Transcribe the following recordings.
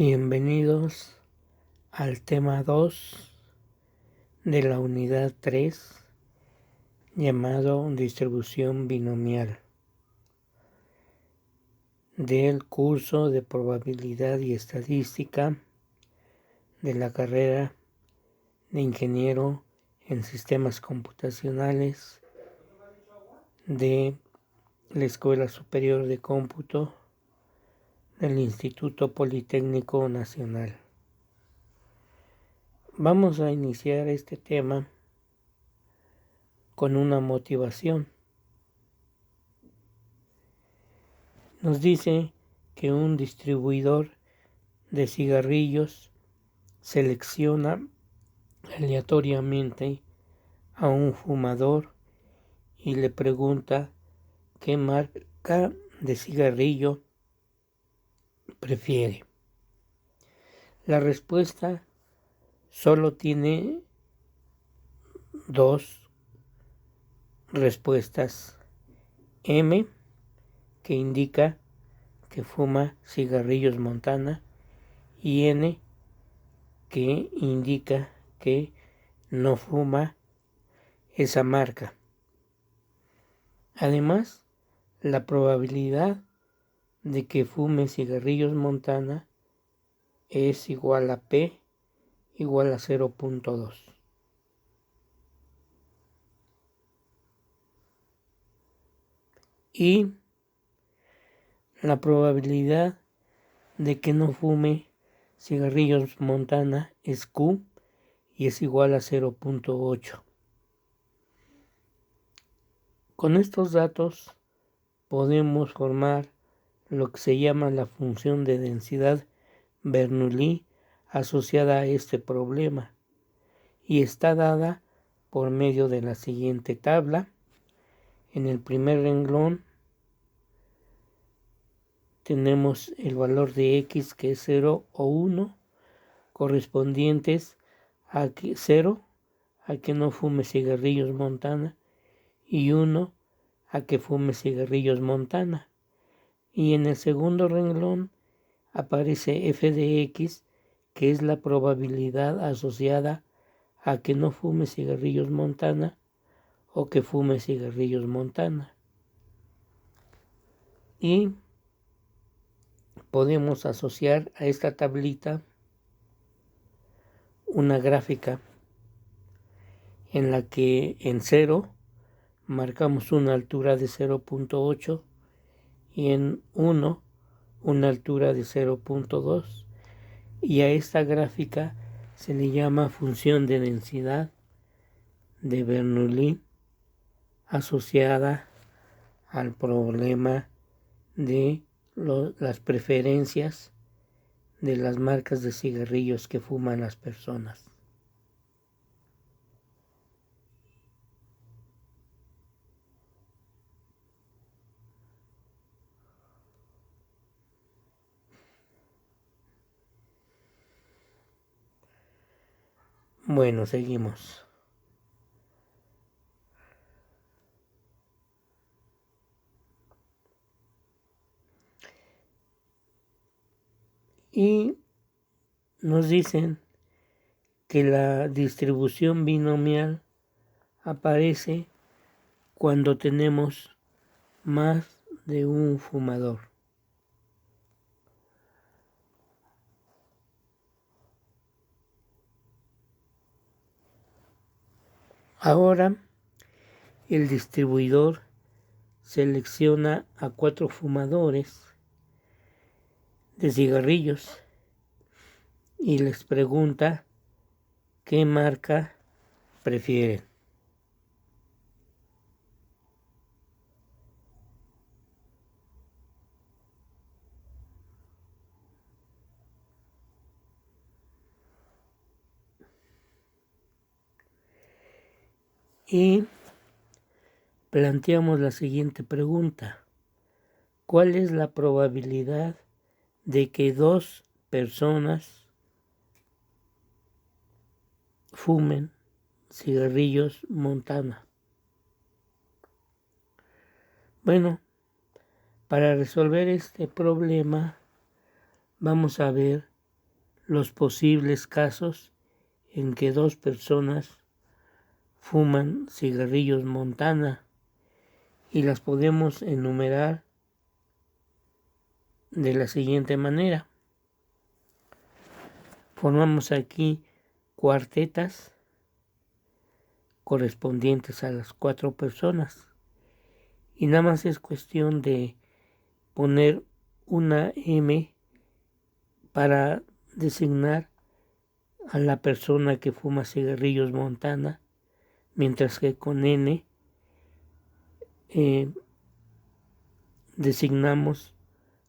Bienvenidos al tema 2 de la unidad 3 llamado distribución binomial del curso de probabilidad y estadística de la carrera de ingeniero en sistemas computacionales de la Escuela Superior de Cómputo del Instituto Politécnico Nacional. Vamos a iniciar este tema con una motivación. Nos dice que un distribuidor de cigarrillos selecciona aleatoriamente a un fumador y le pregunta qué marca de cigarrillo prefiere. La respuesta solo tiene dos respuestas: M, que indica que fuma cigarrillos Montana, y N, que indica que no fuma esa marca. Además, la probabilidad de que fume cigarrillos Montana es igual a P igual a 0.2. Y la probabilidad de que no fume cigarrillos Montana es Q y es igual a 0.8. Con estos datos podemos formar lo que se llama la función de densidad Bernoulli asociada a este problema, y está dada por medio de la siguiente tabla. En el primer renglón tenemos el valor de X, que es 0 o 1, correspondientes a 0 a que no fume cigarrillos Montana y 1 a que fume cigarrillos Montana. Y en el segundo renglón aparece f de x, que es la probabilidad asociada a que no fume cigarrillos Montana o que fume cigarrillos Montana. Y podemos asociar a esta tablita una gráfica en la que en 0 marcamos una altura de 0.8 y en 1 una altura de 0.2, y a esta gráfica se le llama función de densidad de Bernoulli asociada al problema de las preferencias de las marcas de cigarrillos que fuman las personas. Bueno, seguimos. Y nos dicen que la distribución binomial aparece cuando tenemos más de un fumador. Ahora el distribuidor selecciona a 4 fumadores de cigarrillos y les pregunta qué marca prefieren. Y planteamos la siguiente pregunta: ¿cuál es la probabilidad de que 2 personas fumen cigarrillos Montana? Bueno, para resolver este problema vamos a ver los posibles casos en que dos personas fuman cigarrillos Montana y las podemos enumerar de la siguiente manera. Formamos aquí cuartetas correspondientes a las 4 personas y nada más es cuestión de poner una M para designar a la persona que fuma cigarrillos Montana, mientras que con N designamos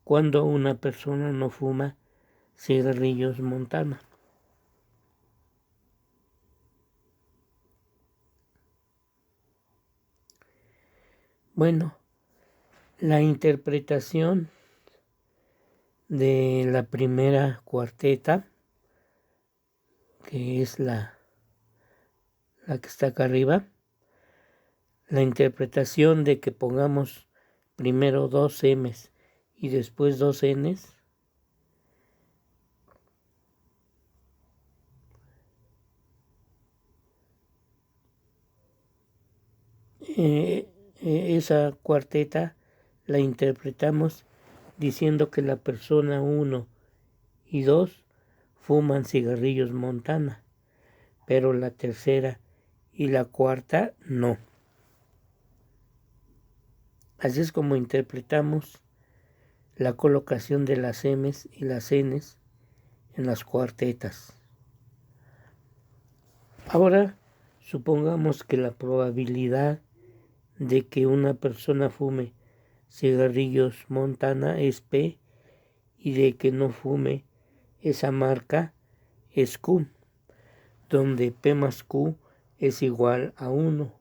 cuando una persona no fuma cigarrillos Montana. Bueno, la interpretación de la primera cuarteta, que es la que está acá arriba, la interpretación de que pongamos primero 2 M's y después 2 N's, esa cuarteta la interpretamos diciendo que la persona 1 y 2 fuman cigarrillos Montana, pero la tercera y la cuarta no. Así es como interpretamos la colocación de las M's y las N's en las cuartetas. Ahora, supongamos que la probabilidad de que una persona fume cigarrillos Montana es P y de que no fume esa marca es Q, donde P más Q es igual a 1.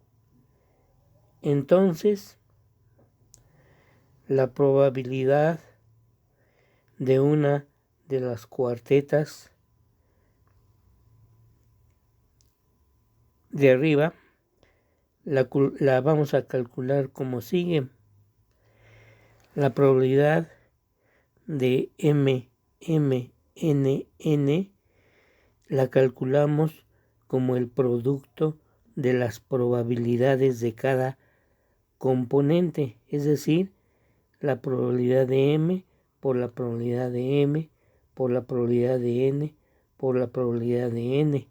Entonces, la probabilidad de una de las cuartetas de arriba la vamos a calcular como sigue. La probabilidad de M, M, N, N la calculamos como el producto de las probabilidades de cada componente, es decir, la probabilidad de M por la probabilidad de M por la probabilidad de N por la probabilidad de N.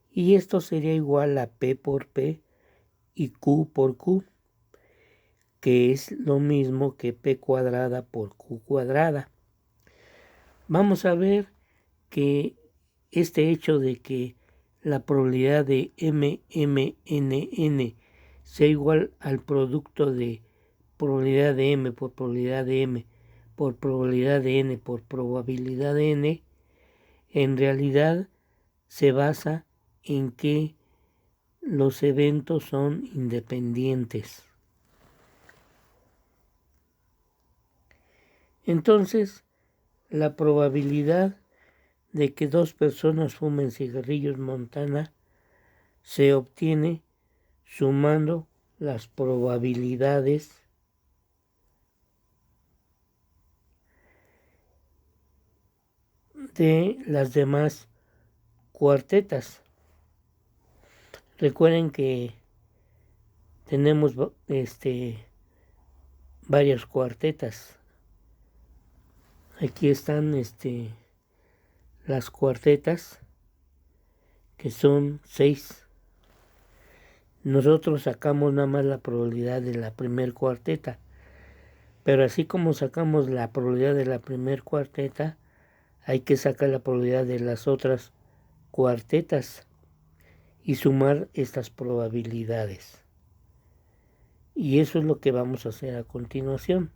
Y esto sería igual a P por P y Q por Q, que es lo mismo que P cuadrada por Q cuadrada. Vamos a ver que este hecho de que la probabilidad de M, M, N, N sea igual al producto de probabilidad de M por probabilidad de M por probabilidad de N por probabilidad de N, en realidad se basa en que los eventos son independientes. Entonces, la probabilidad de que dos personas fumen cigarrillos Montana se obtiene sumando las probabilidades de las demás cuartetas. Recuerden que tenemos varias cuartetas. Aquí están las cuartetas, que son 6. Nosotros sacamos nada más la probabilidad de la primer cuarteta, pero así como sacamos la probabilidad de la primer cuarteta, hay que sacar la probabilidad de las otras cuartetas y sumar estas probabilidades. Y eso es lo que vamos a hacer a continuación.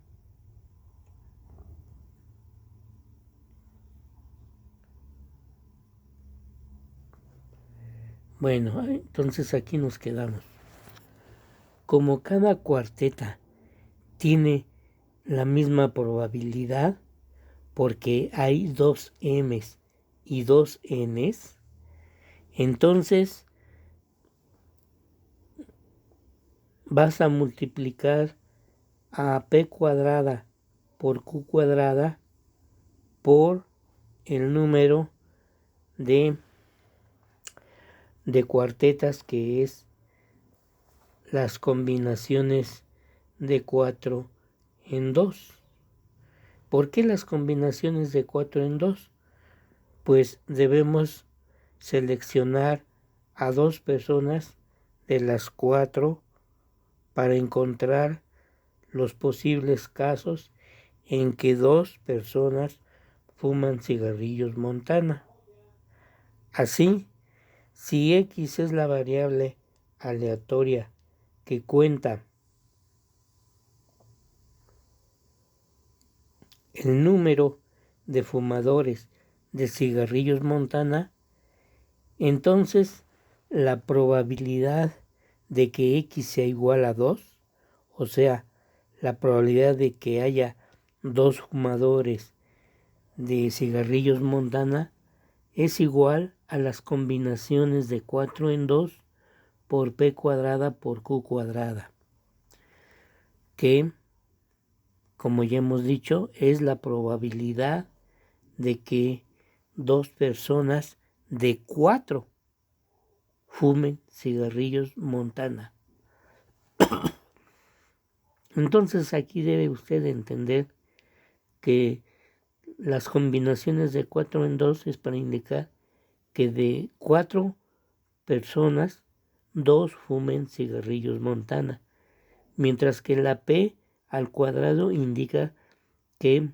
Bueno, entonces aquí nos quedamos. Como cada cuarteta tiene la misma probabilidad, porque hay 2 M's y 2 N's, entonces vas a multiplicar a P cuadrada por Q cuadrada por el número de cuartetas, que es las combinaciones de 4 en 2. ¿Por qué las combinaciones de 4 en 2? Pues debemos seleccionar a 2 personas de las 4 para encontrar los posibles casos en que 2 personas fuman cigarrillos Montana. Así, si X es la variable aleatoria que cuenta el número de fumadores de cigarrillos Montana, entonces la probabilidad de que X sea igual a 2, o sea, la probabilidad de que haya 2 fumadores de cigarrillos Montana, es igual a las combinaciones de 4 en 2 por P cuadrada por Q cuadrada, que, como ya hemos dicho, es la probabilidad de que 2 personas de 4 fumen cigarrillos Montana. Entonces aquí debe usted entender que las combinaciones de 4 en 2 es para indicar que de 4 personas, 2 fumen cigarrillos Montana, mientras que la P al cuadrado indica que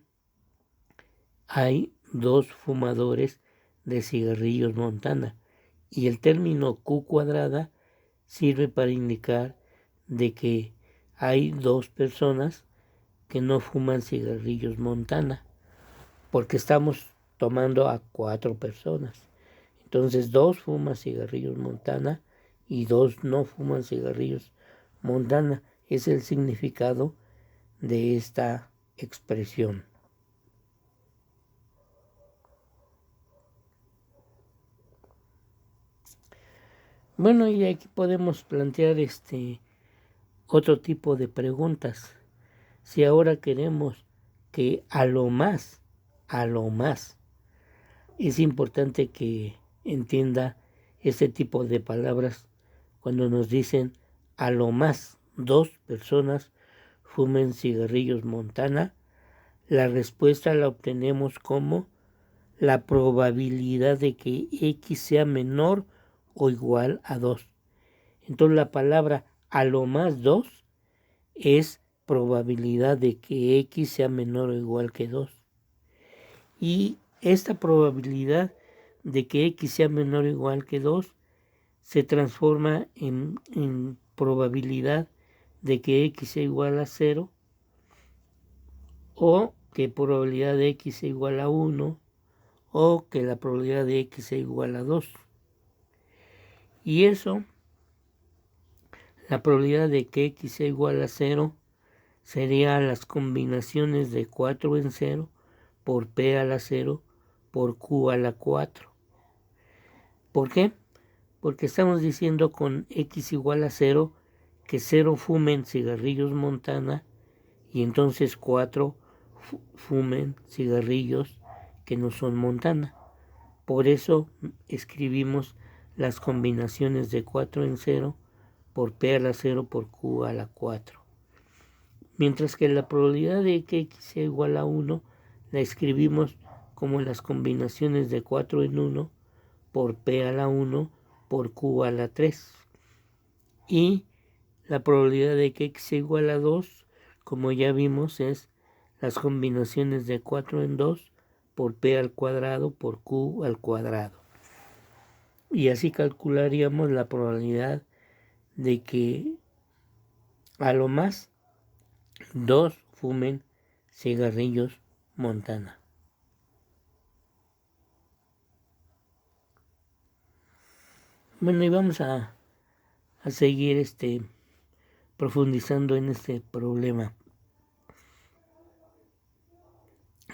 hay 2 fumadores de cigarrillos Montana, y el término Q cuadrada sirve para indicar de que hay 2 personas que no fuman cigarrillos Montana, porque estamos tomando a 4 personas. Entonces 2 fuman cigarrillos Montana y 2 no fuman cigarrillos Montana. Es el significado de esta expresión. Bueno, y aquí podemos plantear otro tipo de preguntas. Si ahora queremos que a lo más, es importante que entienda este tipo de palabras cuando nos dicen a lo más 2 personas fumen cigarrillos Montana. La respuesta la obtenemos como la probabilidad de que X sea menor o igual a 2. Entonces la palabra a lo más 2 es probabilidad de que X sea menor o igual que 2. Y esta probabilidad de que X sea menor o igual que 2 se transforma en probabilidad de que X sea igual a 0, o que probabilidad de X sea igual a 1, o que la probabilidad de X sea igual a 2. Y eso, la probabilidad de que X sea igual a 0 sería las combinaciones de 4 en 0 por P a la 0 por Q a la 4. ¿Por qué? Porque estamos diciendo con X igual a 0 que 0 fumen cigarrillos Montana y entonces 4 fumen cigarrillos que no son Montana. Por eso escribimos las combinaciones de 4 en 0 por P a la 0 por Q a la 4. Mientras que la probabilidad de que X sea igual a 1 la escribimos como las combinaciones de 4 en 1 por P a la 1 por Q a la 3. Y la probabilidad de que X sea igual a 2, como ya vimos, es las combinaciones de 4 en 2 por P al cuadrado por Q al cuadrado. Y así calcularíamos la probabilidad de que a lo más 2 fumen cigarrillos Montana. Bueno, y vamos a seguir profundizando en este problema.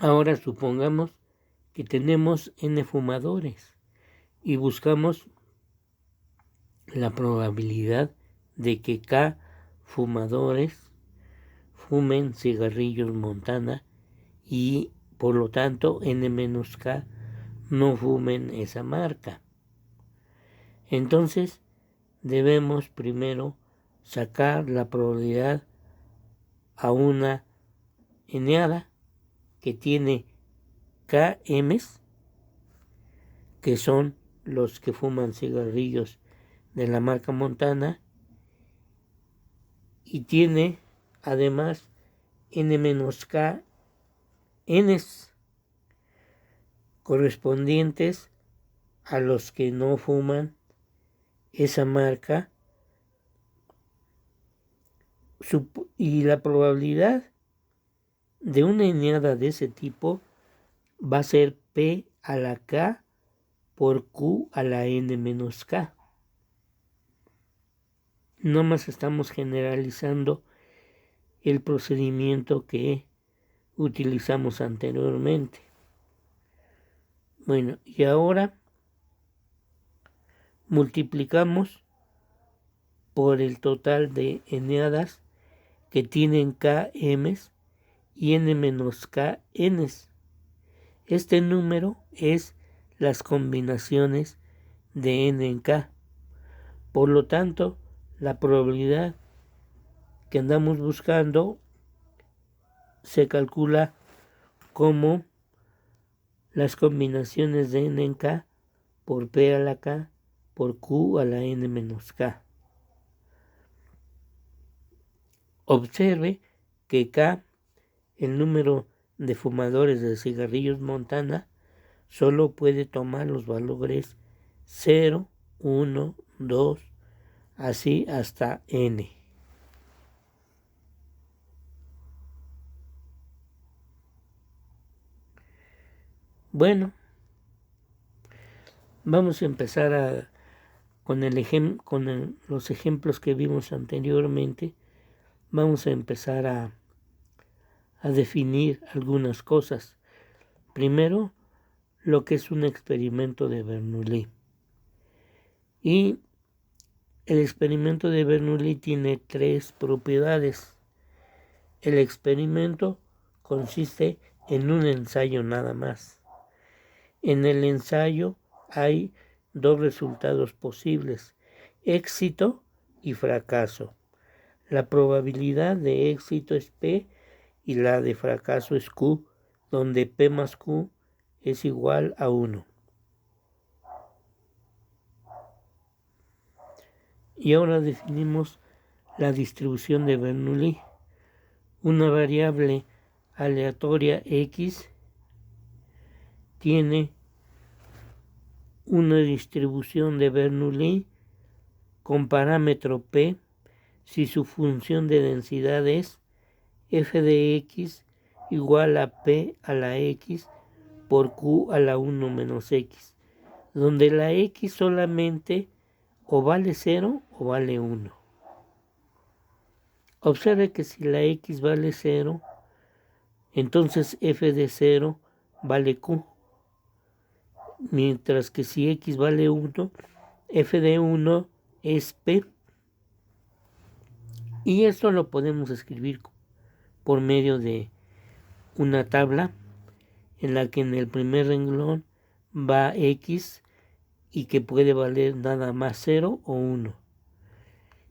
Ahora supongamos que tenemos n fumadores y buscamos la probabilidad de que K fumadores fumen cigarrillos Montana y por lo tanto n menos K no fumen esa marca. Entonces debemos primero sacar la probabilidad a una eneada que tiene KMs, que son los que fuman cigarrillos de la marca Montana, y tiene además N-K Ns correspondientes a los que no fuman esa marca, y la probabilidad de una eneada de ese tipo va a ser P a la K por Q a la N menos K. No más estamos generalizando el procedimiento que utilizamos anteriormente. Bueno, y ahora multiplicamos por el total de eneadas que tienen KMs y N menos KNs. Este número es las combinaciones de N en K. Por lo tanto, la probabilidad que andamos buscando se calcula como las combinaciones de N en K por P a la K por Q a la N menos K. Observe que K, el número de fumadores de cigarrillos Montana, solo puede tomar los valores 0, 1, 2, así hasta N. Bueno, vamos a empezar con los ejemplos que vimos anteriormente. Vamos a empezar a definir algunas cosas. Primero, lo que es un experimento de Bernoulli. Y el experimento de Bernoulli tiene 3 propiedades. El experimento consiste en un ensayo nada más. En el ensayo hay 2 resultados posibles: éxito y fracaso. La probabilidad de éxito es P y la de fracaso es Q, donde P más Q es igual a 1. Y ahora definimos la distribución de Bernoulli. Una variable aleatoria X tiene una distribución de Bernoulli con parámetro P si su función de densidad es f de x igual a P a la x por Q a la 1 menos x, donde la x solamente o vale 0 o vale 1. Observe que si la x vale 0, entonces f de 0 vale Q, mientras que si x vale 1, f de 1 es P. Y esto lo podemos escribir por medio de una tabla en la que en el primer renglón va x y que puede valer nada más 0 o 1.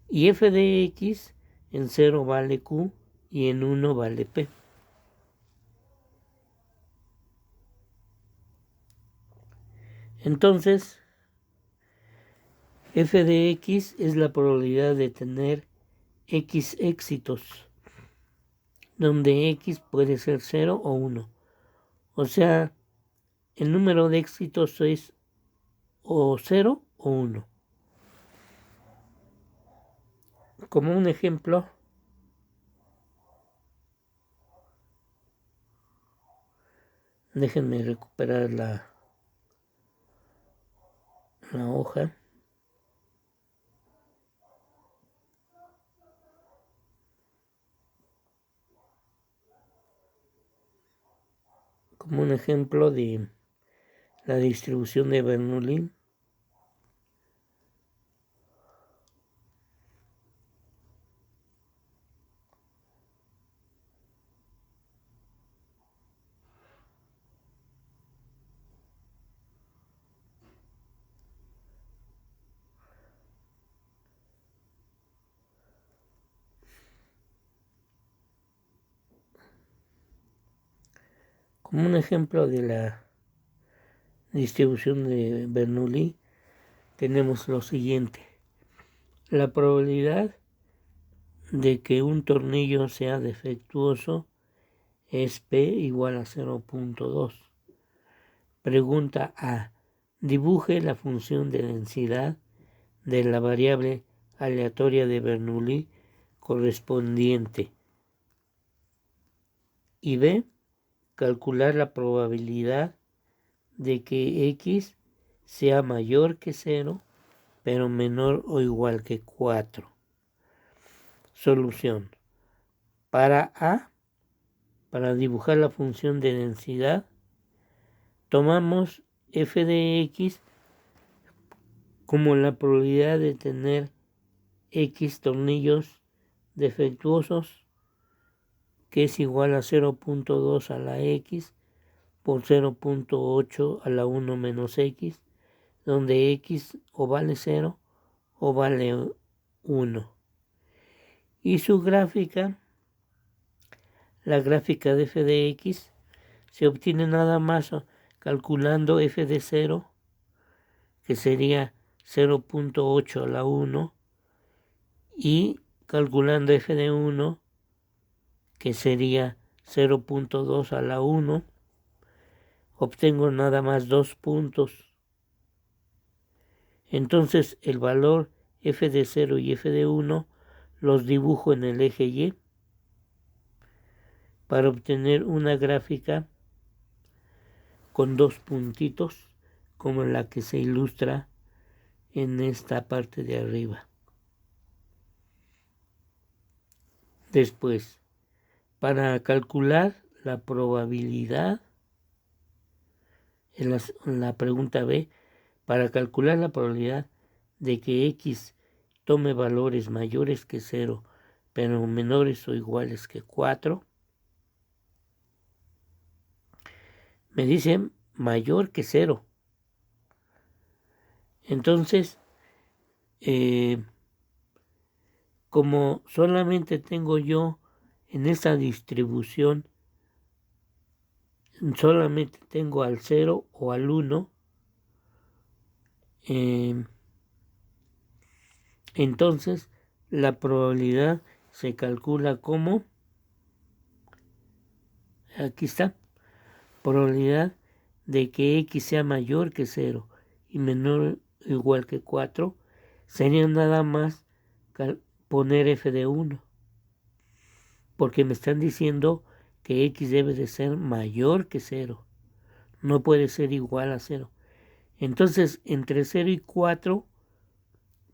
Y f de x en 0 vale Q y en 1 vale P. Entonces, f de x es la probabilidad de tener x éxitos, donde x puede ser 0 o 1. O sea, el número de éxitos es o 0 o 1. Como un ejemplo, déjenme recuperar la hoja. Como un ejemplo de la distribución de Bernoulli. Como un ejemplo de la distribución de Bernoulli, tenemos lo siguiente. La probabilidad de que un tornillo sea defectuoso es P igual a 0.2. Pregunta A. Dibuje la función de densidad de la variable aleatoria de Bernoulli correspondiente. Y B. Calcular la probabilidad de que X sea mayor que 0, pero menor o igual que 4. Solución. Para A, para dibujar la función de densidad, tomamos f de x como la probabilidad de tener x tornillos defectuosos, que es igual a 0.2 a la x por 0.8 a la 1 menos x, donde x o vale 0 o vale 1. Y su gráfica, la gráfica de f de x, se obtiene nada más calculando f de 0, que sería 0.8 a la 1, y calculando f de 1, que sería 0.2 a la 1, obtengo nada más 2 puntos. Entonces el valor f de 0 y f de 1 los dibujo en el eje Y para obtener una gráfica con 2 puntitos, como la que se ilustra en esta parte de arriba. Después, para calcular la probabilidad, en la pregunta B, para calcular la probabilidad de que X tome valores mayores que 0, pero menores o iguales que 4, me dice mayor que 0. Entonces, como solamente tengo yo en esta distribución, solamente tengo al 0 o al 1, entonces la probabilidad se calcula como, aquí está, probabilidad de que X sea mayor que 0 y menor o igual que 4, sería nada más poner f de 1, porque me están diciendo que X debe de ser mayor que 0, no puede ser igual a 0. Entonces, entre 0 y 4,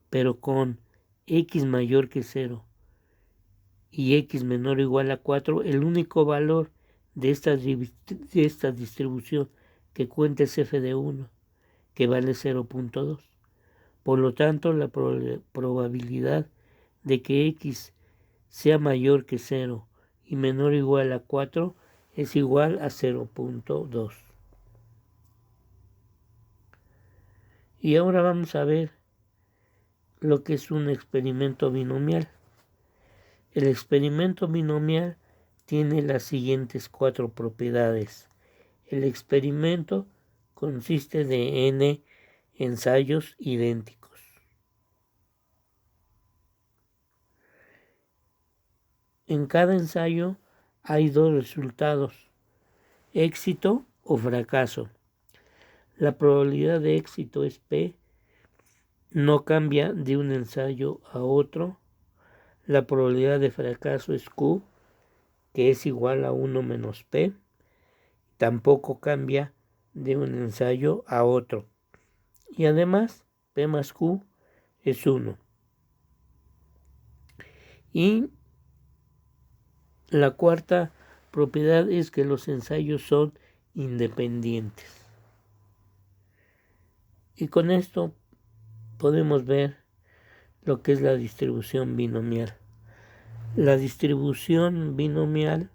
pero con X mayor que 0 y X menor o igual a 4, el único valor de esta distribución que cuenta es f de 1, que vale 0.2. Por lo tanto, la probabilidad de que X sea mayor que 0 y menor o igual a 4 es igual a 0.2. Y ahora vamos a ver lo que es un experimento binomial. El experimento binomial tiene las siguientes 4 propiedades. El experimento consiste de n ensayos idénticos. En cada ensayo hay 2 resultados, éxito o fracaso. La probabilidad de éxito es P, no cambia de un ensayo a otro. La probabilidad de fracaso es Q, que es igual a 1 menos P, tampoco cambia de un ensayo a otro. Y además, P más Q es 1. Y la cuarta propiedad es que los ensayos son independientes. Y con esto podemos ver lo que es la distribución binomial. La distribución binomial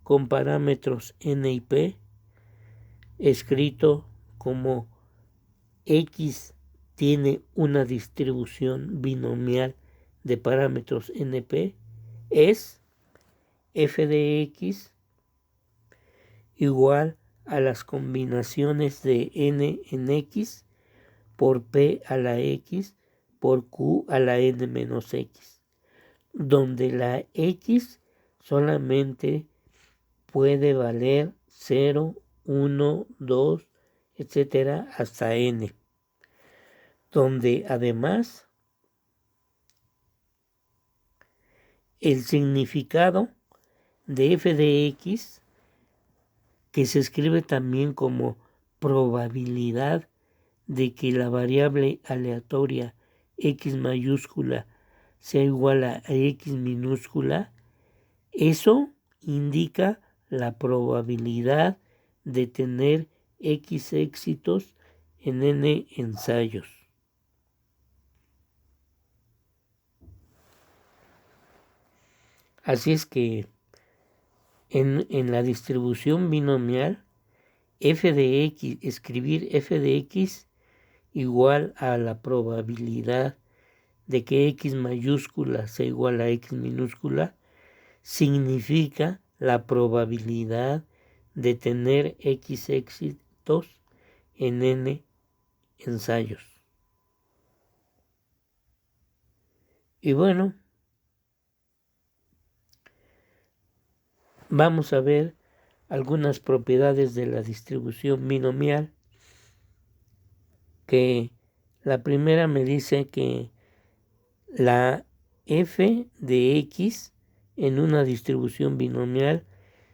con parámetros n y p, escrito como X tiene una distribución binomial de parámetros np, es f de x igual a las combinaciones de n en x por p a la x por q a la n menos x, donde la x solamente puede valer 0, 1, 2, etcétera, hasta n, donde además el significado de f de x, que se escribe también como probabilidad de que la variable aleatoria x mayúscula sea igual a x minúscula, eso indica la probabilidad de tener x éxitos en n ensayos. Así es que en la distribución binomial, f de x, escribir f de x igual a la probabilidad de que x mayúscula sea igual a x minúscula, significa la probabilidad de tener x éxitos en n ensayos. Y bueno, vamos a ver algunas propiedades de la distribución binomial, que la primera me dice que la f de x en una distribución binomial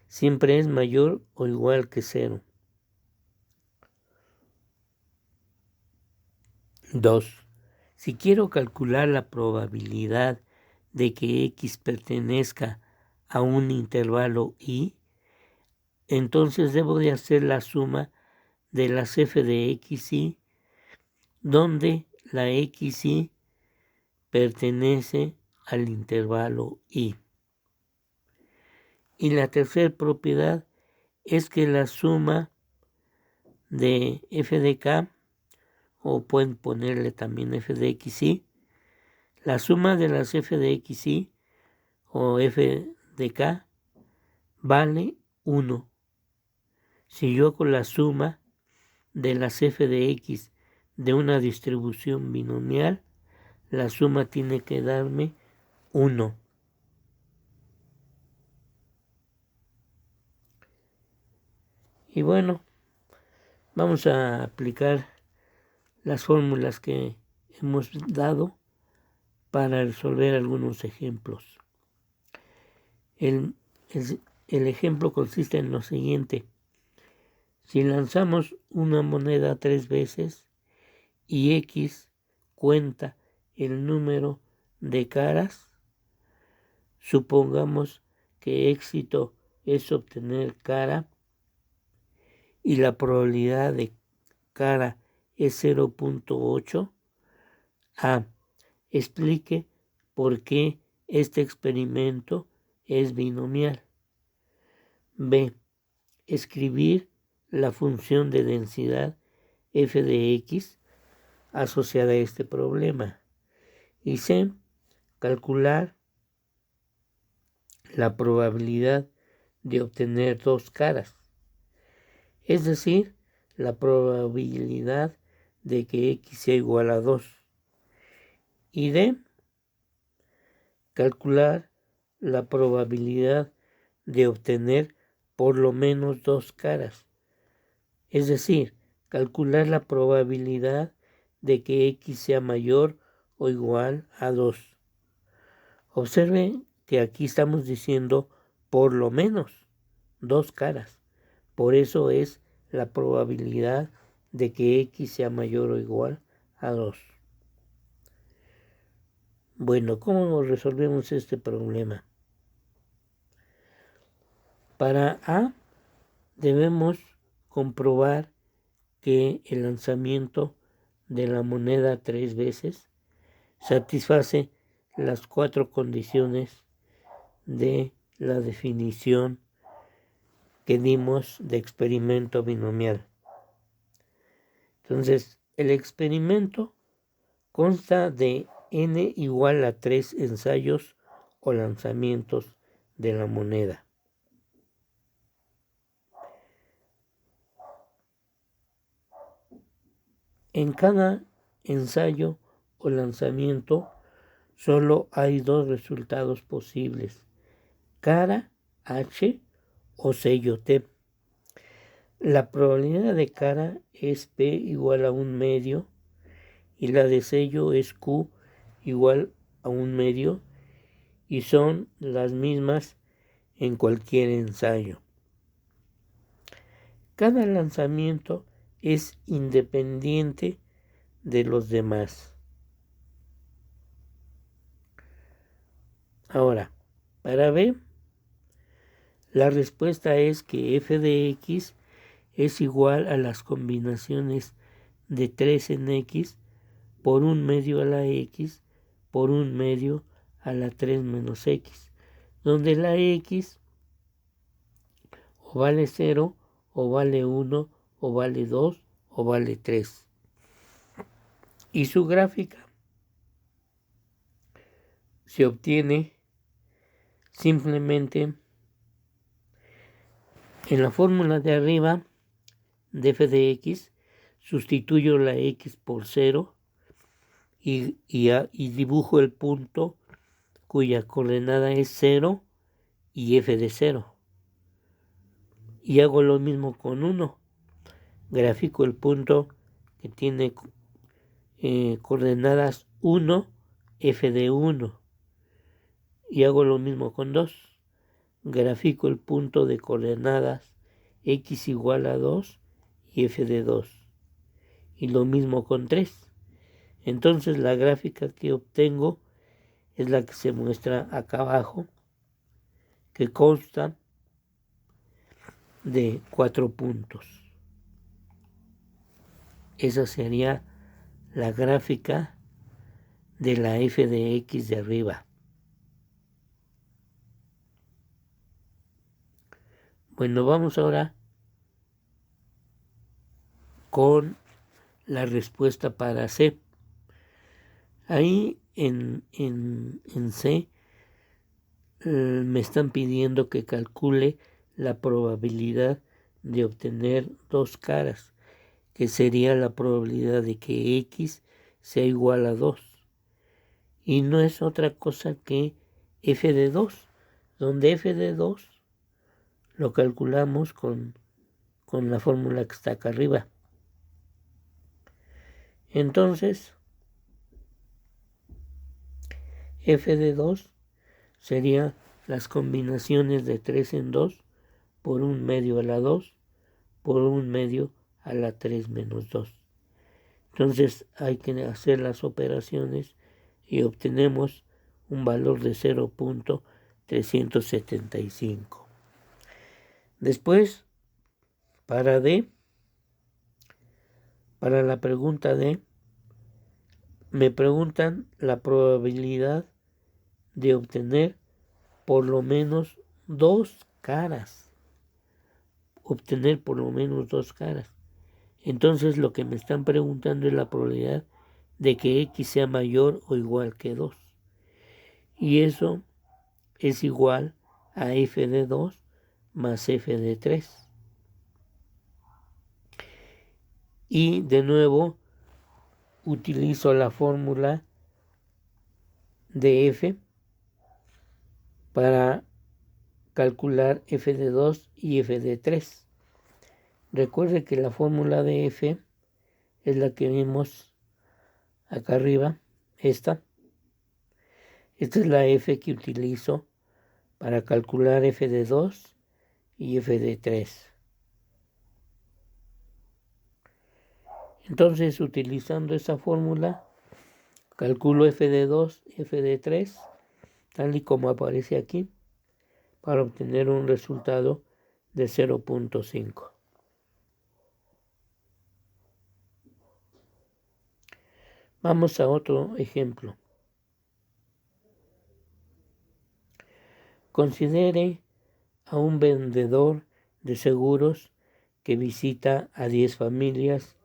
siempre es mayor o igual que 0. 2. Si quiero calcular la probabilidad de que x pertenezca a un intervalo y, entonces debo de hacer la suma de las f de x y, donde la x y pertenece al intervalo y. Y la tercera propiedad es que la suma de f de k, o pueden ponerle también f de x y, la suma de las f de x y o f de k vale 1. Si yo hago la suma de las f de x de una distribución binomial, la suma tiene que darme 1. Y bueno, vamos a aplicar las fórmulas que hemos dado para resolver algunos ejemplos. El ejemplo consiste en lo siguiente. Si lanzamos una moneda 3 veces y x cuenta el número de caras, supongamos que éxito es obtener cara y la probabilidad de cara es 0.8. A. Explique por qué este experimento es binomial. B. Escribir la función de densidad f de x asociada a este problema. Y C. Calcular la probabilidad de obtener dos caras, es decir, la probabilidad de que x sea igual a 2. Y D. Calcular la probabilidad de obtener por lo menos dos caras, es decir, calcular la probabilidad de que x sea mayor o igual a 2. Observe que aquí estamos diciendo por lo menos dos caras, por eso es la probabilidad de que x sea mayor o igual a 2. Bueno, ¿cómo resolvemos este problema? Para A debemos comprobar que el lanzamiento de la moneda 3 veces satisface las 4 condiciones de la definición que dimos de experimento binomial. Entonces, el experimento consta de n igual a 3 ensayos o lanzamientos de la moneda. En cada ensayo o lanzamiento solo hay dos resultados posibles: cara H o sello T. La probabilidad de cara es P igual a 1/2 y la de sello es Q igual a 1/2 y son las mismas en cualquier ensayo. Cada lanzamiento es independiente de los demás. Ahora, para B, la respuesta es que f de x es igual a las combinaciones de 3 en x por 1/2 a la x por 1/2 a la 3 menos x, donde la x o vale 0, o vale 1, o vale 2, o vale 3. Y su gráfica se obtiene simplemente en la fórmula de arriba de f de x, sustituyo la x por 0 y dibujo el punto cuya coordenada es 0 y f de 0. Y hago lo mismo con 1. Grafico el punto que tiene coordenadas 1, f de 1. Y hago lo mismo con 2. Grafico el punto de coordenadas x igual a 2 y f de 2. Y lo mismo con 3. Entonces la gráfica que obtengo es la que se muestra acá abajo, que consta de 4 puntos. Esa sería la gráfica de la f de x de arriba. Bueno, vamos ahora con la respuesta para C. Ahí en C me están pidiendo que calcule la probabilidad de obtener dos caras, que sería la probabilidad de que x sea igual a 2. Y no es otra cosa que f de 2, donde f de 2 lo calculamos con la fórmula que está acá arriba. Entonces, f de 2 sería las combinaciones de 3 en 2 por 1/2 a la 2 por 1/2 a la 3 menos 2. Entonces hay que hacer las operaciones y obtenemos un valor de 0.375. Después, para D, para la pregunta D, me preguntan la probabilidad de obtener por lo menos dos caras. Obtener por lo menos dos caras. Entonces lo que me están preguntando es la probabilidad de que x sea mayor o igual que 2. Y eso es igual a f de 2 más f de 3. Y de nuevo utilizo la fórmula de f para calcular f de 2 y f de 3. Recuerde que la fórmula de f es la que vimos acá arriba, esta. Esta es la f que utilizo para calcular f de 2 y f de 3. Entonces, utilizando esa fórmula, calculo f de 2 y f de 3, tal y como aparece aquí, para obtener un resultado de 0.5. Vamos a otro ejemplo. Considere a un vendedor de seguros que visita a 10 familias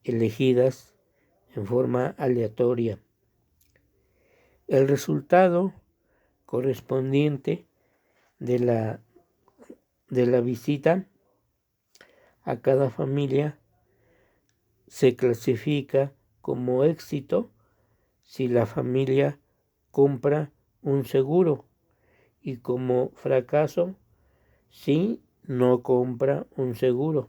elegidas en forma aleatoria. El resultado correspondiente de la visita a cada familia se clasifica como éxito si la familia compra un seguro y como fracaso si no compra un seguro.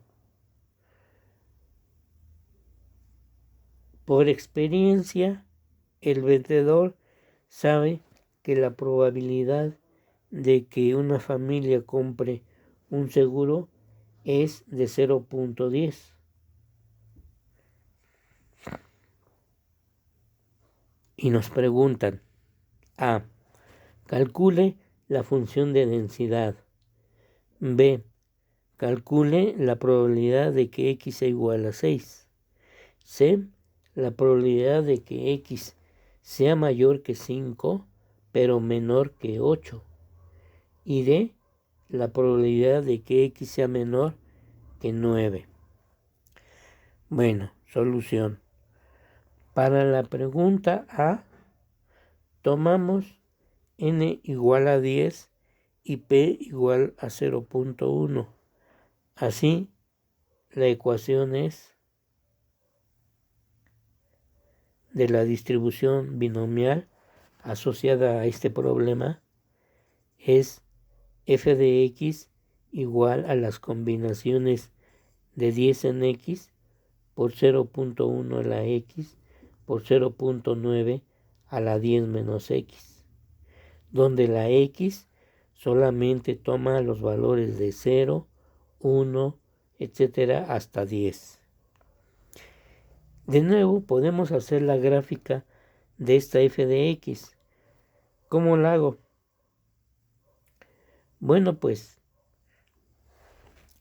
Por experiencia, el vendedor sabe que la probabilidad de que una familia compre un seguro es de 0.10. Y nos preguntan: A. Calcule la función de densidad. B. Calcule la probabilidad de que x sea igual a 6. C. La probabilidad de que x sea mayor que 5, pero menor que 8. Y D. La probabilidad de que x sea menor que 9. Bueno, solución. Para la pregunta A, tomamos n igual a 10 y p igual a 0.1. Así, la ecuación es de la distribución binomial asociada a este problema es f de x igual a las combinaciones de 10 en x por 0.1 a la x por 0.9 a la 10 menos x, donde la x solamente toma los valores de 0, 1, etcétera, hasta 10. De nuevo, podemos hacer la gráfica de esta f de x. ¿Cómo la hago? Bueno, pues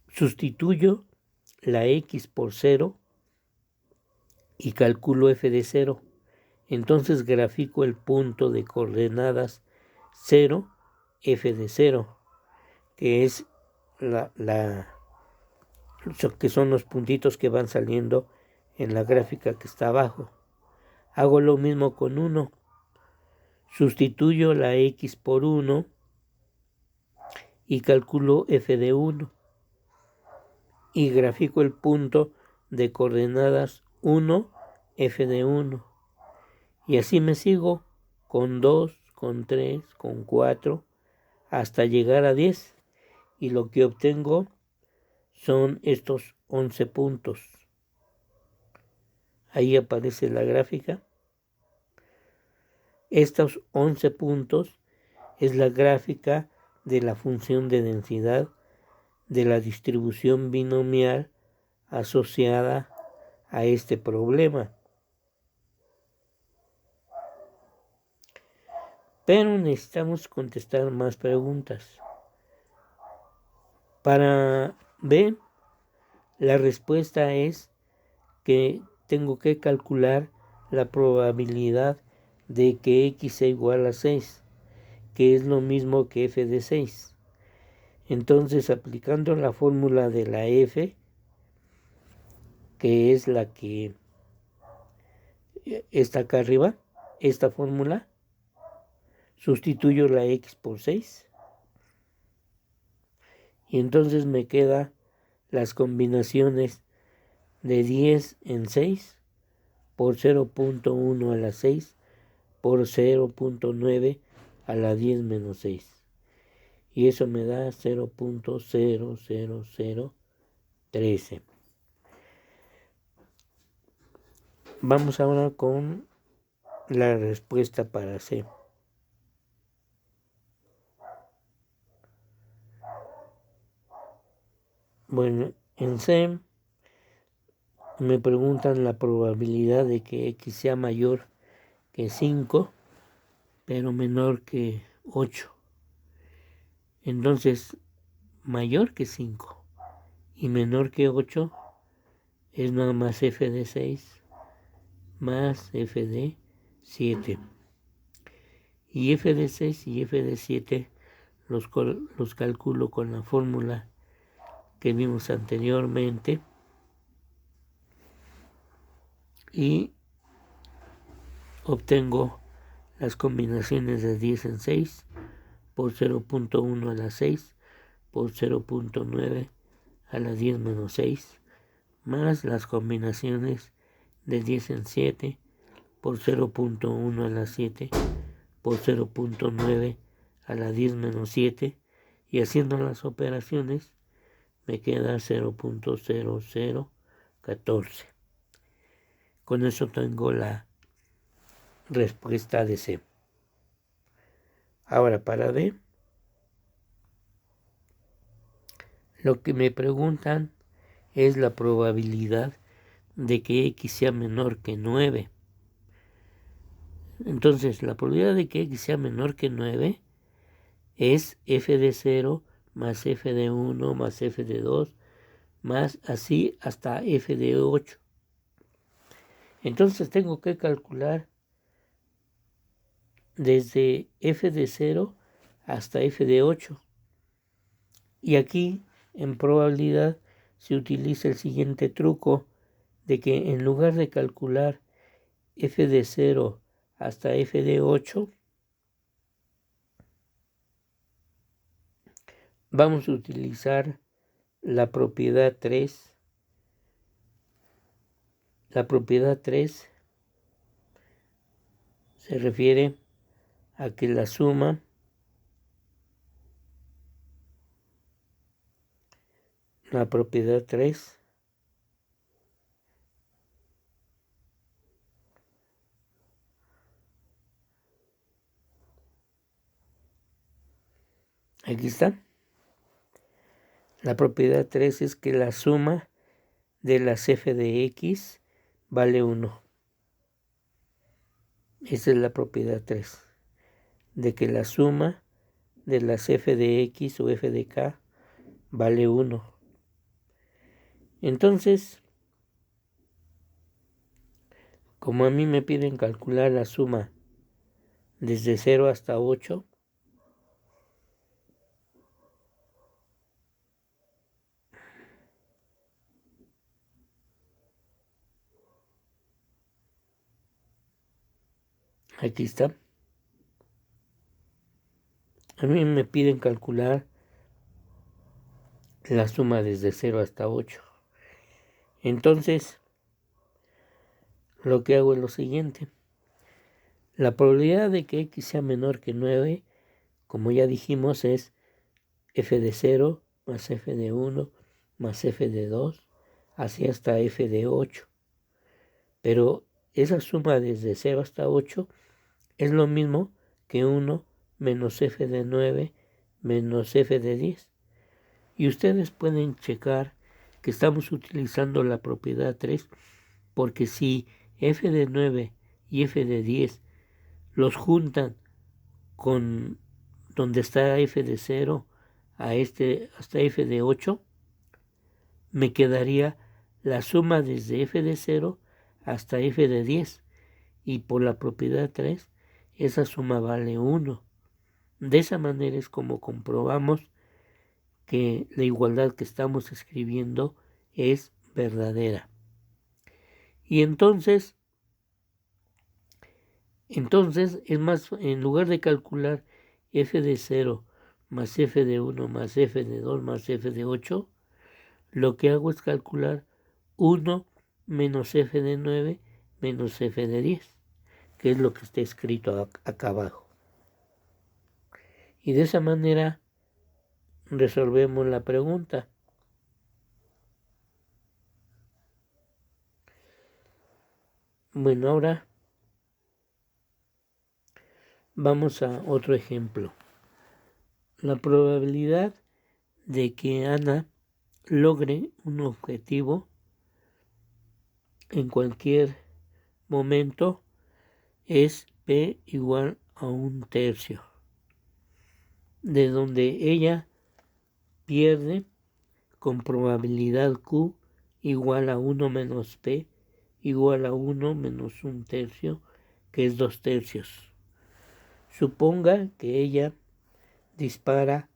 sustituyo la x por 0 y calculo f de 0. Entonces grafico el punto de coordenadas 0, f de 0, que es que son los puntitos que van saliendo en la gráfica que está abajo. Hago lo mismo con 1. Sustituyo la x por 1 y calculo f de 1. Y grafico el punto de coordenadas 1, f de 1. Y así me sigo con 2, con 3, con 4, hasta llegar a 10. Y lo que obtengo son estos 11 puntos. Ahí aparece la gráfica. Estos 11 puntos es la gráfica de la función de densidad de la distribución binomial asociada a este problema. Pero necesitamos contestar más preguntas. Para B, la respuesta es que tengo que calcular la probabilidad de que x sea igual a 6, que es lo mismo que f de 6. Entonces, aplicando la fórmula de la f, que es la que está acá arriba, esta fórmula, sustituyo la x por 6 y entonces me queda las combinaciones de 10 en 6 por 0.1 a la 6 por 0.9 a la 10 menos 6. Y eso me da 0.00013. Vamos ahora con la respuesta para C. Bueno, en C me preguntan la probabilidad de que x sea mayor que 5, pero menor que 8. Entonces, mayor que 5 y menor que 8 es nada más f de 6 más f de 7. Y f de 6 y f de 7 los calculo con la fórmula que vimos anteriormente. Y obtengo las combinaciones de 10 en 6 por 0.1 a la 6 por 0.9 a la 10 menos 6 más las combinaciones de 10 en 7 por 0.1 a la 7 por 0.9 a la 10 menos 7, y haciendo las operaciones me queda 0.0014. Con eso tengo la respuesta de C. Ahora para D, lo que me preguntan es la probabilidad de que X sea menor que 9. Entonces, la probabilidad de que X sea menor que 9 es f de 0 más f de 1 más f de 2 más así hasta f de 8. Entonces tengo que calcular desde f de 0 hasta f de 8. Y aquí en probabilidad se utiliza el siguiente truco de que en lugar de calcular f de 0 hasta f de 8, vamos a utilizar la propiedad 3. La propiedad 3 se refiere a que la suma aquí está. La propiedad 3 es que la suma de las f de x vale 1. Esa es la propiedad 3. De que la suma de las f de x o f de k vale 1. Entonces, como a mí me piden calcular la suma desde 0 hasta 8, aquí está. A mí me piden calcular la suma desde 0 hasta 8. Entonces, lo que hago es lo siguiente. La probabilidad de que x sea menor que 9, como ya dijimos, es f de 0 más f de 1 más f de 2, así hasta f de 8. Pero esa suma desde 0 hasta 8 es lo mismo que 1 menos f de 9 menos f de 10. Y ustedes pueden checar que estamos utilizando la propiedad 3, porque si f de 9 y f de 10 los juntan con donde está f de 0 hasta f de 8, me quedaría la suma desde f de 0 hasta f de 10, y por la propiedad 3 esa suma vale 1. De esa manera es como comprobamos que la igualdad que estamos escribiendo es verdadera. Y entonces es más, en lugar de calcular f de 0 más f de 1 más f de 2 más f de 8, lo que hago es calcular 1 menos f de 9 menos f de 10, que es lo que está escrito acá abajo. Y de esa manera resolvemos la pregunta. Bueno, ahora vamos a otro ejemplo. La probabilidad de que Ana logre un objetivo en cualquier momento es P igual a 1/3, de donde ella pierde con probabilidad Q igual a 1 menos P igual a 1 menos 1/3, que es 2/3. Suponga que ella dispara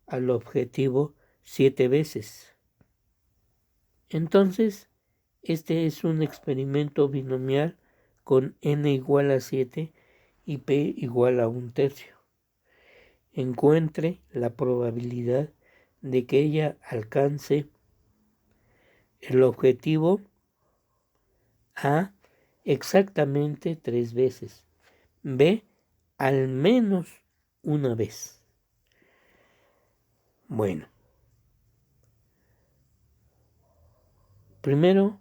al objetivo 7 veces. Entonces, este es un experimento binomial con n igual a 7 y p igual a 1/3. Encuentre la probabilidad de que ella alcance el objetivo A exactamente 3 veces, B al menos una vez. Bueno, primero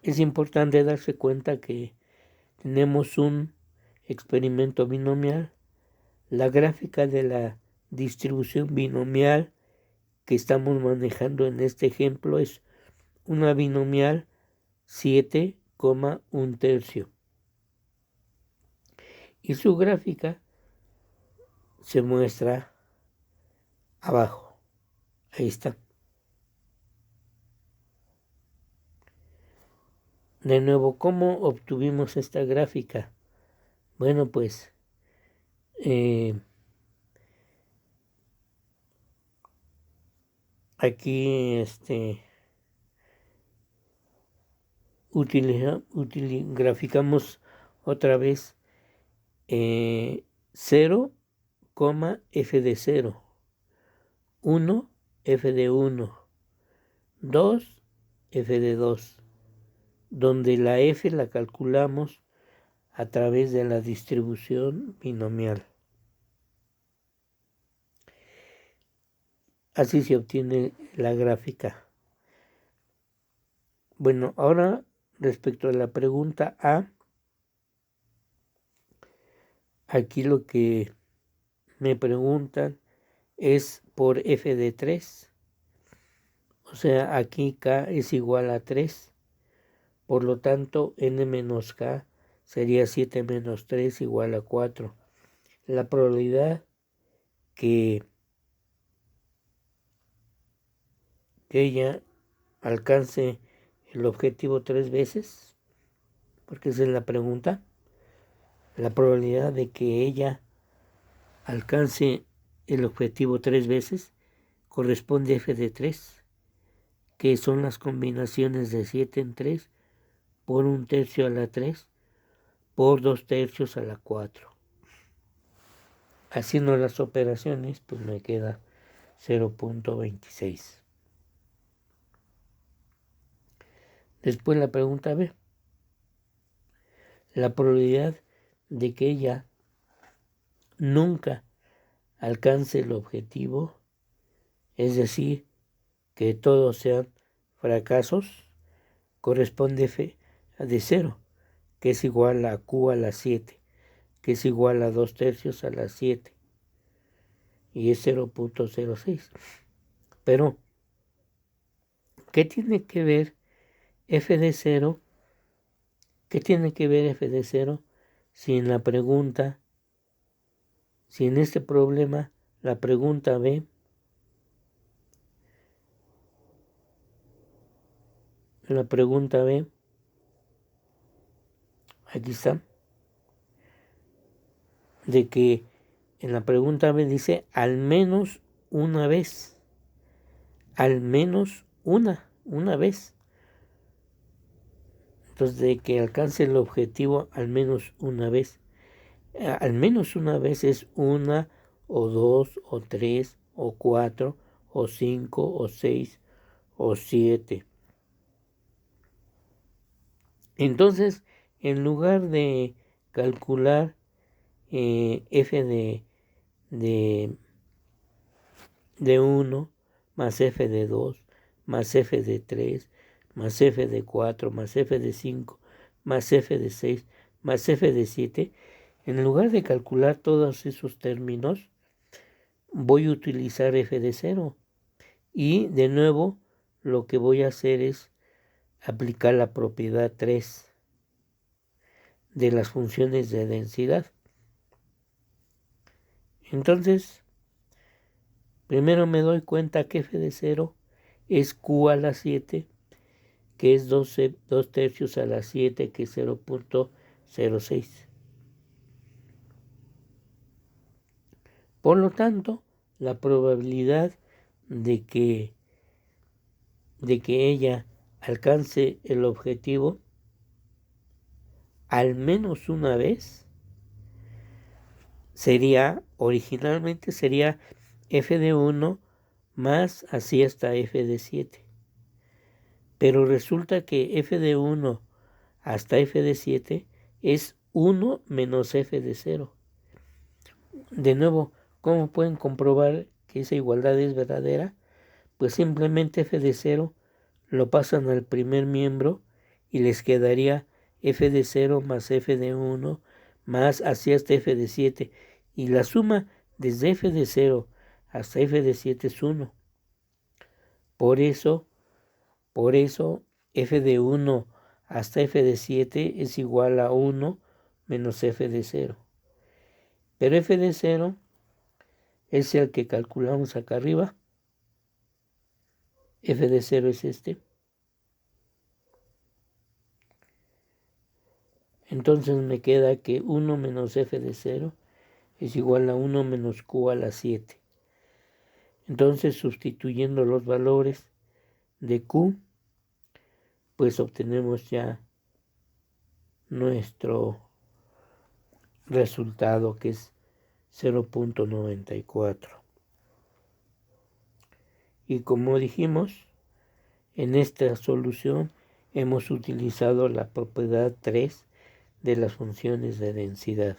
es importante darse cuenta que tenemos un experimento binomial. La gráfica de la distribución binomial que estamos manejando en este ejemplo es una binomial 7,1/3. Y su gráfica se muestra abajo. Ahí está. De nuevo, ¿cómo obtuvimos esta gráfica? Bueno, pues aquí graficamos otra vez 0, f de 0, 1, f de 1, 2, f de 2, donde la f la calculamos a través de la distribución binomial. Así se obtiene la gráfica. Bueno, ahora respecto a la pregunta A, aquí lo que me preguntan es por f de 3. O sea, aquí k es igual a 3. Por lo tanto, n menos k sería 7 menos 3 igual a 4. La probabilidad que ella alcance el objetivo 3 veces, porque esa es la pregunta, la probabilidad de que ella alcance el objetivo 3 veces corresponde a f de 3, que son las combinaciones de 7 en 3 por 1/3 a la 3 por 2/3 a la 4. Haciendo las operaciones, pues me queda 0.26. Después la pregunta B. La probabilidad de que ella nunca alcance el objetivo, es decir, que todos sean fracasos, corresponde f de 0, que es igual a q a la 7, que es igual a 2/3 a la 7, y es 0.06. Pero, ¿qué tiene que ver f de 0? ¿Qué tiene que ver f de 0 si en la pregunta, si en este problema la pregunta B, aquí está, de que en la pregunta B dice al menos una vez, al menos una vez. Entonces, de que alcance el objetivo al menos una vez. Al menos una vez es 1 o 2 o 3 o 4 o 5 o 6 o 7. Entonces, en lugar de calcular f de 1 más f de 2 más f de 3 más f de 4 más f de 5 más f de 6 más f de 7, en lugar de calcular todos esos términos, voy a utilizar f de 0. Y de nuevo, lo que voy a hacer es aplicar la propiedad 3 de las funciones de densidad. Entonces, primero me doy cuenta que f de 0 es q a la 7, que es 2/3 a la 7, que es 0.06. Por lo tanto, la probabilidad de que ella alcance el objetivo al menos una vez originalmente sería f de 1 más así hasta f de 7. Pero resulta que f de 1 hasta f de 7 es 1 menos f de 0. De nuevo, ¿cómo pueden comprobar que esa igualdad es verdadera? Pues simplemente f de 0 lo pasan al primer miembro y les quedaría f de 0 más f de 1 más así hasta f de 7. Y la suma desde f de 0 hasta f de 7 es 1. Por eso f de 1 hasta f de 7 es igual a 1 menos f de 0. Pero f de 0 es el que calculamos acá arriba. F de 0 es este. Entonces me queda que 1 menos f de 0 es igual a 1 menos q a la 7. Entonces, sustituyendo los valores de q, pues obtenemos ya nuestro resultado, que es 0.94. Y como dijimos, en esta solución hemos utilizado la propiedad 3 de las funciones de densidad.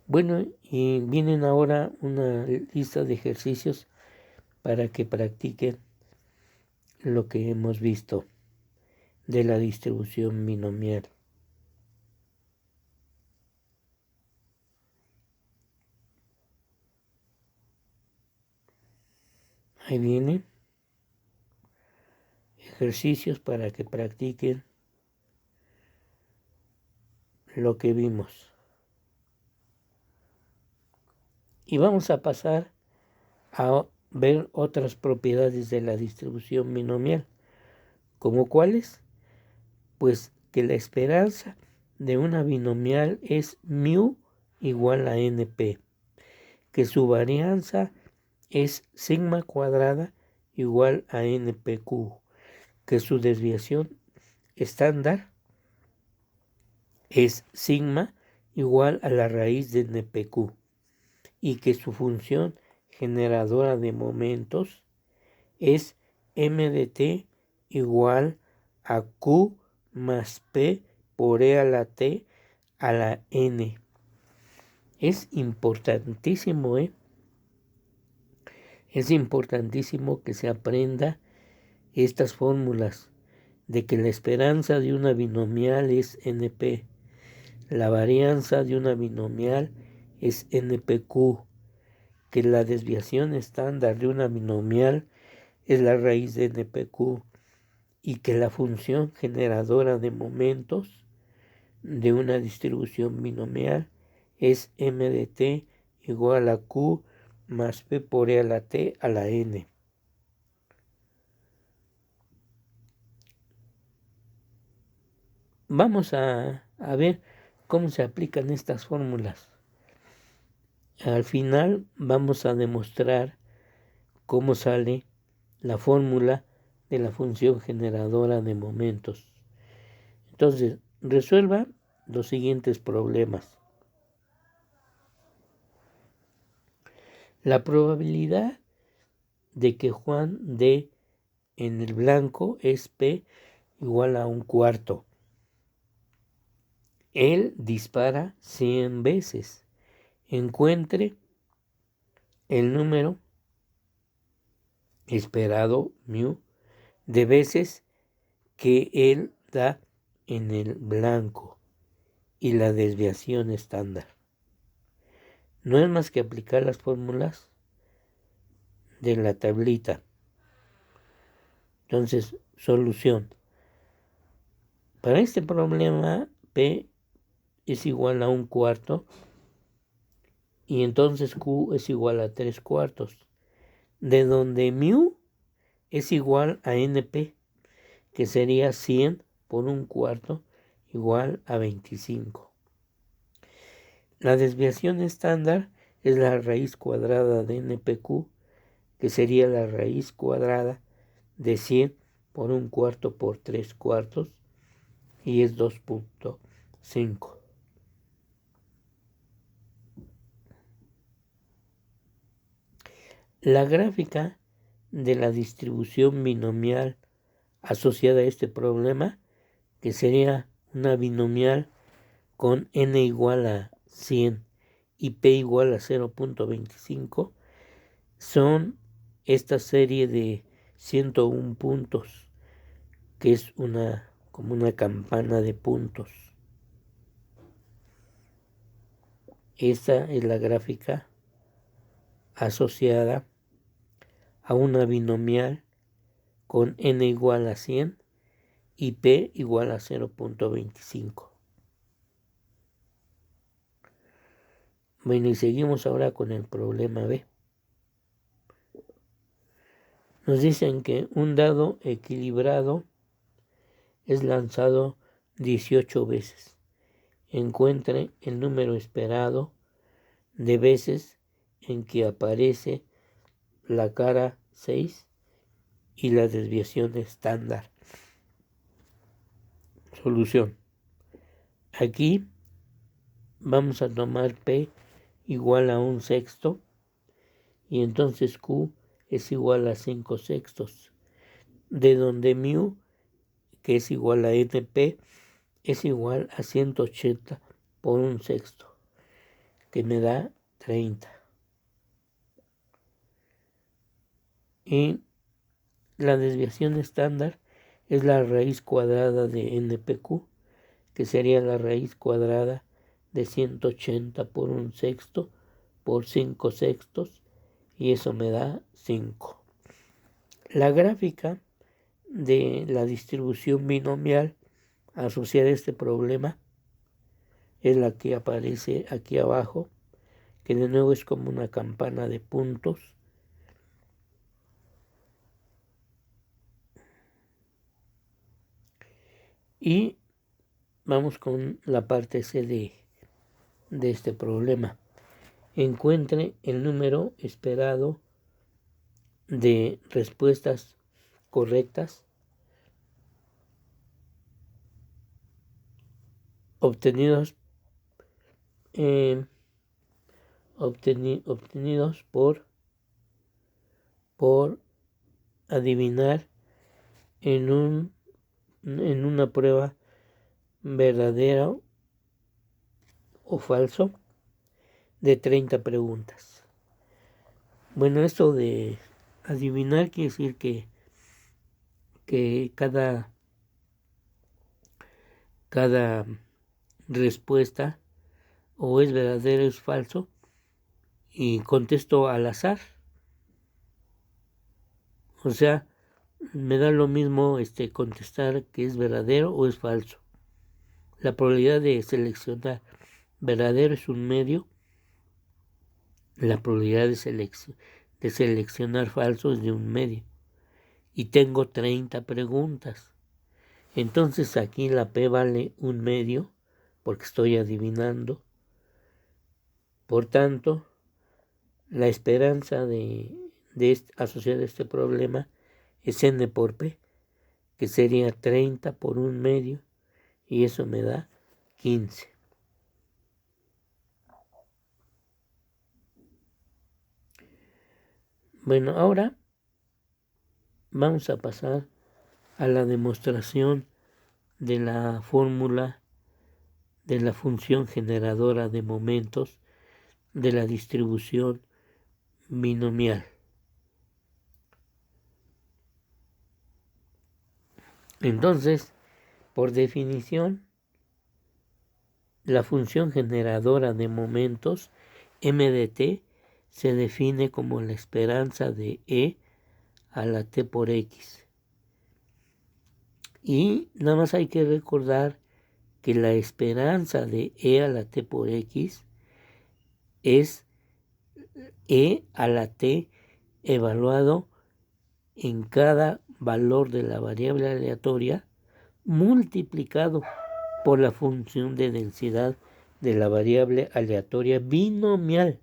Bueno, y vienen ahora una lista de ejercicios para que practiquen lo que hemos visto de la distribución binomial. Ahí viene ejercicios para que practiquen lo que vimos. Y vamos a pasar a ver otras propiedades de la distribución binomial. ¿Como cuáles? Pues que la esperanza de una binomial es μ igual a np, que su varianza es sigma cuadrada igual a npq, que su desviación estándar es sigma igual a la raíz de npq, y que su función generadora de momentos es m de t igual a q más p por e a la t a la n. Es importantísimo, Es importantísimo que se aprenda estas fórmulas de que la esperanza de una binomial es np, la varianza de una binomial es npq, que la desviación estándar de una binomial es la raíz de npq y que la función generadora de momentos de una distribución binomial es m de t igual a q más p por e a la t a la n. Vamos a ver cómo se aplican estas fórmulas. Al final vamos a demostrar cómo sale la fórmula de la función generadora de momentos. Entonces, resuelva los siguientes problemas. La probabilidad de que Juan dé en el blanco es P igual a 1/4. Él dispara 100 veces. Encuentre el número esperado μ de veces que él da en el blanco y la desviación estándar. No es más que aplicar las fórmulas de la tablita. Entonces, solución. Para este problema, P es igual a 1/4 y entonces Q es igual a 3/4, de donde μ es igual a NP, que sería 100 por 1/4 igual a 25. La desviación estándar es la raíz cuadrada de NPQ, que sería la raíz cuadrada de 100 por 1/4 por 3/4 y es 2.5. La gráfica de la distribución binomial asociada a este problema, que sería una binomial con n igual a 100 y p igual a 0.25, son esta serie de 101 puntos, que es como una campana de puntos. Esta es la gráfica asociada a una binomial con n igual a 100 y p igual a 0.25. Bueno, y seguimos ahora con el problema B. Nos dicen que un dado equilibrado es lanzado 18 veces. Encuentre el número esperado de veces en que aparece la cara 6 y la desviación estándar. Solución. Aquí vamos a tomar P igual a 1/6 y entonces Q es igual a 5/6, de donde mu, que es igual a NP, es igual a 180 por 1/6, que me da 30. Y la desviación estándar es la raíz cuadrada de NPQ, que sería la raíz cuadrada de 180 por 1/6 por 5/6, y eso me da 5. La gráfica de la distribución binomial asociada a este problema es la que aparece aquí abajo, que de nuevo es como una campana de puntos. Y vamos con la parte C de este problema. Encuentre el número esperado de respuestas correctas obtenidos por adivinar en una prueba verdadera o falso de 30 preguntas. Bueno, esto de adivinar quiere decir que cada respuesta o es verdadero o es falso, y contesto al azar. O sea, me da lo mismo contestar que es verdadero o es falso. La probabilidad de seleccionar verdadero es un medio. La probabilidad de seleccionar falso es de un medio. Y tengo 30 preguntas. Entonces aquí la P vale un medio, porque estoy adivinando. Por tanto, la esperanza asociada a este problema es n por P, que sería 30 por un medio, y eso me da 15. Bueno, ahora vamos a pasar a la demostración de la fórmula de la función generadora de momentos de la distribución binomial. Entonces, por definición, la función generadora de momentos m de t se define como la esperanza de e a la t por x. Y nada más hay que recordar que la esperanza de e a la t por x es e a la t evaluado en cada valor de la variable aleatoria multiplicado por la función de densidad de la variable aleatoria binomial.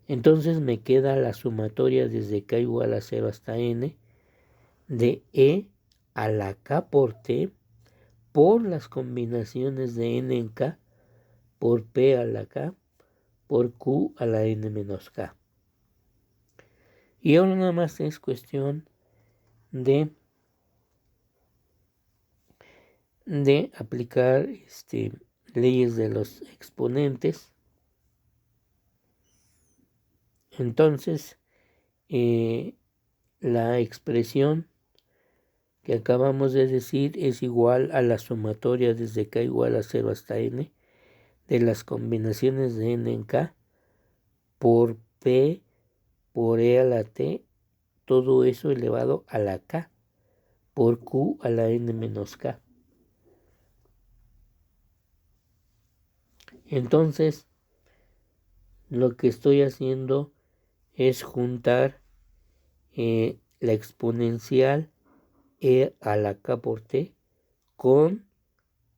Entonces me queda la sumatoria desde k igual a 0 hasta n de e a la k por t por las combinaciones de n en k por p a la k por q a la n menos k. Y ahora nada más es cuestión de aplicar leyes de los exponentes. Entonces, la expresión que acabamos de decir es igual a la sumatoria desde k igual a 0 hasta n de las combinaciones de n en k por p por e a la t, todo eso elevado a la k por q a la n menos k. Entonces, lo que estoy haciendo es juntar la exponencial e a la k por t con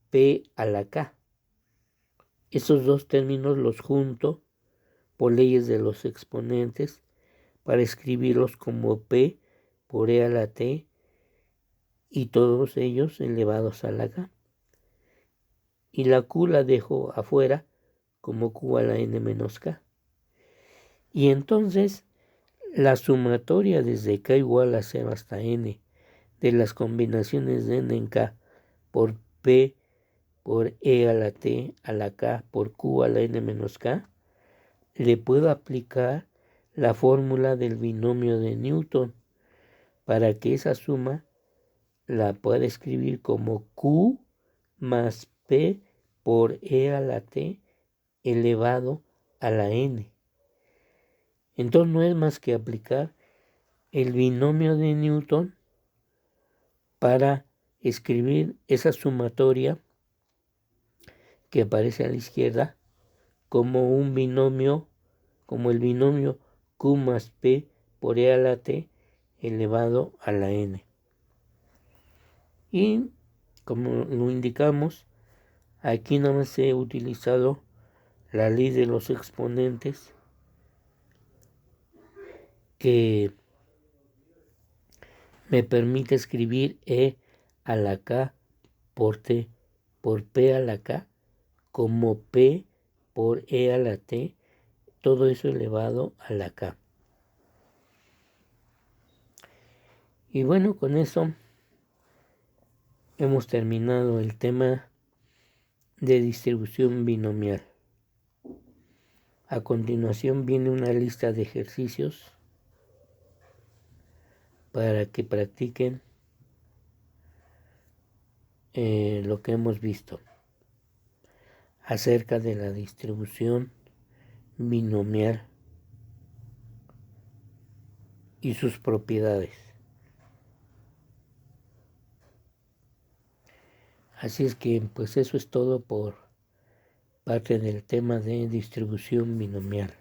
p a la k. Esos dos términos los junto por leyes de los exponentes para escribirlos como p por e a la t y todos ellos elevados a la k. Y la q la dejo afuera como q a la n menos k. Y entonces la sumatoria desde k igual a 0 hasta n de las combinaciones de n en k por p por e a la t a la k por q a la n menos k, le puedo aplicar la fórmula del binomio de Newton para que esa suma la pueda escribir como q más p por e a la t elevado a la n. Entonces no es más que aplicar el binomio de Newton para escribir esa sumatoria que aparece a la izquierda como un binomio, como el binomio q más p por e a la t elevado a la n. Y como lo indicamos, aquí nada más he utilizado la ley de los exponentes que me permite escribir e a la k por t por p a la k como p por e a la t, todo eso elevado a la k. Y bueno, con eso hemos terminado el tema de distribución binomial. A continuación viene una lista de ejercicios para que practiquen lo que hemos visto acerca de la distribución binomial y sus propiedades. Así es que pues eso es todo por parte del tema de distribución binomial.